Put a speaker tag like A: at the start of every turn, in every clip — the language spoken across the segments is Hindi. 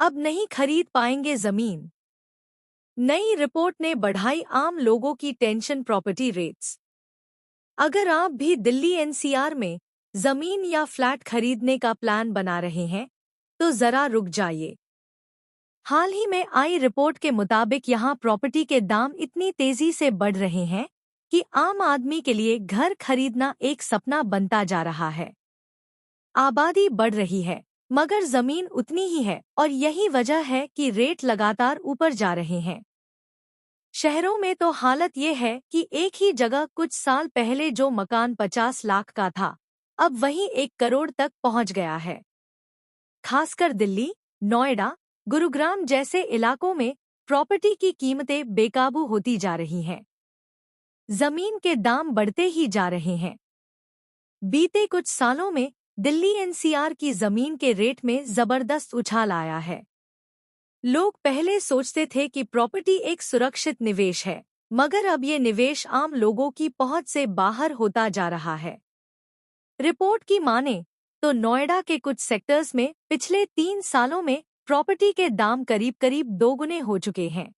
A: अब नहीं खरीद पाएंगे जमीन। नई रिपोर्ट ने बढ़ाई आम लोगों की टेंशन। Property rates. अगर आप भी दिल्ली एनसीआर में जमीन या फ्लैट खरीदने का प्लान बना रहे हैं तो जरा रुक जाइए। हाल ही में आई रिपोर्ट के मुताबिक यहां प्रॉपर्टी के दाम इतनी तेजी से बढ़ रहे हैं कि आम आदमी के लिए घर खरीदना एक सपना बनता जा रहा है। आबादी बढ़ रही है मगर जमीन उतनी ही है और यही वजह है कि रेट लगातार ऊपर जा रहे हैं। शहरों में तो हालत ये है कि एक ही जगह कुछ साल पहले जो मकान 50 लाख का था अब वही 1 करोड़ तक पहुंच गया है। खासकर दिल्ली, नोएडा, गुरुग्राम जैसे इलाकों में प्रॉपर्टी की कीमतें बेकाबू होती जा रही हैं। जमीन के दाम बढ़ते ही जा रहे हैं। बीते कुछ सालों में दिल्ली एनसीआर की जमीन के रेट में जबरदस्त उछाल आया है। लोग पहले सोचते थे कि प्रॉपर्टी एक सुरक्षित निवेश है, मगर अब ये निवेश आम लोगों की पहुंच से बाहर होता जा रहा है। रिपोर्ट की माने तो नोएडा के कुछ सेक्टर्स में पिछले 3 सालों में प्रॉपर्टी के दाम करीब करीब दोगुने हो चुके हैं।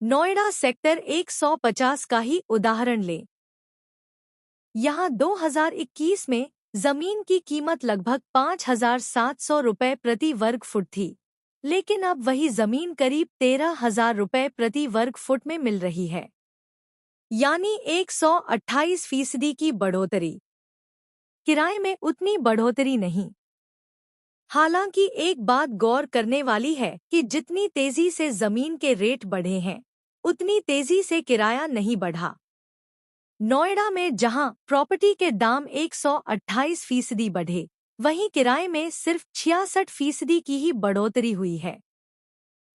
A: नोएडा सेक्टर 150 का ही उदाहरण लें। यहाँ 2021 में जमीन की कीमत लगभग 5,700 रुपये प्रति वर्ग फुट थी, लेकिन अब वही जमीन करीब 13,000 रुपये प्रति वर्ग फुट में मिल रही है, यानी 128% की बढ़ोतरी। किराए में उतनी बढ़ोतरी नहीं। हालांकि एक बात गौर करने वाली है कि जितनी तेजी से जमीन के रेट बढ़े हैं उतनी तेजी से किराया नहीं बढ़ा। नोएडा में जहां प्रॉपर्टी के दाम 128% बढ़े, वहीं किराए में सिर्फ 66% की ही बढ़ोतरी हुई है।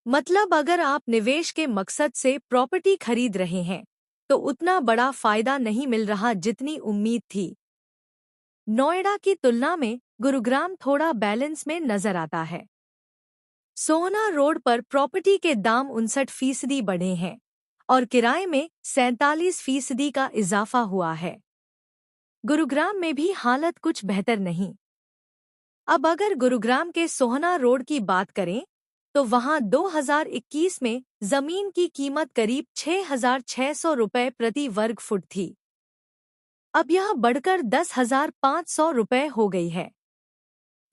A: मतलब अगर आप निवेश के मकसद से प्रॉपर्टी खरीद रहे हैं तो उतना बड़ा फायदा नहीं मिल रहा जितनी उम्मीद थी। नोएडा की तुलना में गुरुग्राम थोड़ा बैलेंस में नजर आता है। सोहना रोड पर प्रॉपर्टी के दाम 59% बढ़े हैं और किराए में 47% का इजाफा हुआ है। गुरुग्राम में भी हालत कुछ बेहतर नहीं। अब अगर गुरुग्राम के सोहना रोड की बात करें तो वहां 2021 में जमीन की कीमत करीब 6,600 रुपये प्रति वर्ग फुट थी। अब यह बढ़कर 10,500 रुपये हो गई है।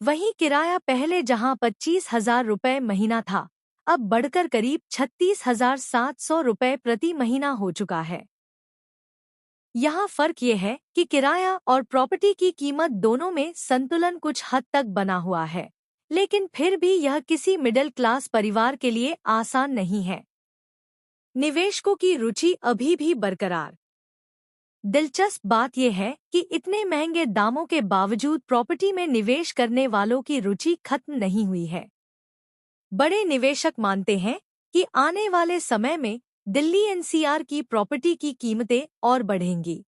A: वहीं किराया पहले जहां 25,000 रुपये महीना था अब बढ़कर करीब 36,700 रुपये प्रति महीना हो चुका है। यहाँ फर्क ये है कि किराया और प्रॉपर्टी की कीमत दोनों में संतुलन कुछ हद तक बना हुआ है, लेकिन फिर भी यह किसी मिडिल क्लास परिवार के लिए आसान नहीं है। निवेशकों की रुचि अभी भी बरकरार। दिलचस्प बात यह है कि इतने महंगे दामों के बावजूद प्रॉपर्टी में निवेश करने वालों की रुचि खत्म नहीं हुई है। बड़े निवेशक मानते हैं कि आने वाले समय में दिल्ली एनसीआर की प्रॉपर्टी की कीमतें और बढ़ेंगी।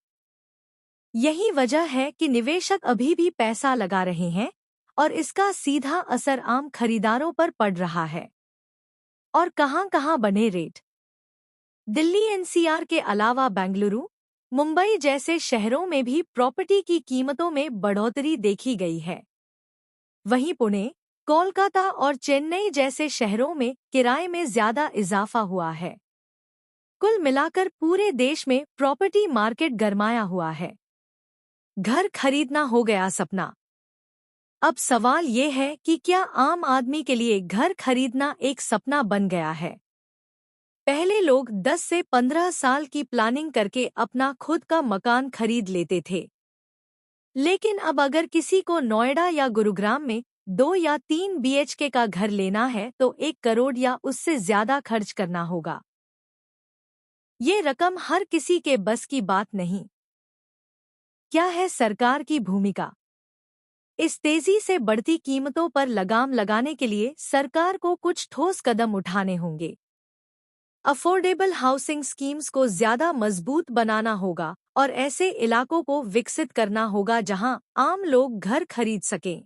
A: यही वजह है कि निवेशक अभी भी पैसा लगा रहे हैं और इसका सीधा असर आम खरीदारों पर पड़ रहा है। और कहां-कहां बने रेट। दिल्ली एनसीआर के अलावा बेंगलुरु, मुंबई जैसे शहरों में भी प्रॉपर्टी की कीमतों में बढ़ोतरी देखी गई है। वहीं पुणे, कोलकाता और चेन्नई जैसे शहरों में किराए में ज्यादा इजाफा हुआ है। कुल मिलाकर पूरे देश में प्रॉपर्टी मार्केट गरमाया हुआ है। घर खरीदना हो गया सपना। अब सवाल ये है कि क्या आम आदमी के लिए घर खरीदना एक सपना बन गया है? पहले लोग 10 से 15 साल की प्लानिंग करके अपना खुद का मकान खरीद लेते थे, लेकिन अब अगर किसी को नोएडा या गुरुग्राम में 2 या 3 बीएचके का घर लेना है तो 1 करोड़ या उससे ज्यादा खर्च करना होगा। ये रकम हर किसी के बस की बात नहीं। क्या है सरकार की भूमिका? इस तेजी से बढ़ती कीमतों पर लगाम लगाने के लिए सरकार को कुछ ठोस कदम उठाने होंगे। अफोर्डेबल हाउसिंग स्कीम्स को ज्यादा मजबूत बनाना होगा और ऐसे इलाकों को विकसित करना होगा जहां आम लोग घर खरीद सकें।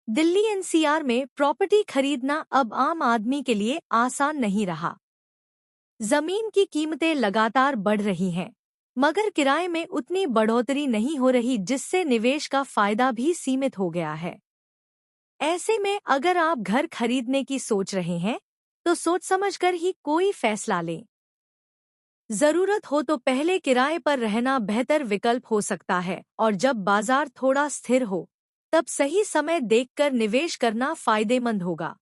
A: दिल्ली एनसीआर में प्रॉपर्टी खरीदना अब आम आदमी के लिए आसान नहीं रहा। जमीन की कीमतें लगातार बढ़ रही हैं, मगर किराए में उतनी बढ़ोतरी नहीं हो रही जिससे निवेश का फायदा भी सीमित हो गया है। ऐसे में अगर आप घर खरीदने की सोच रहे हैं तो सोच समझकर ही कोई फैसला लें। जरूरत हो तो पहले किराए पर रहना बेहतर विकल्प हो सकता है, और जब बाजार थोड़ा स्थिर हो तब सही समय देखकर निवेश करना फायदेमंद होगा।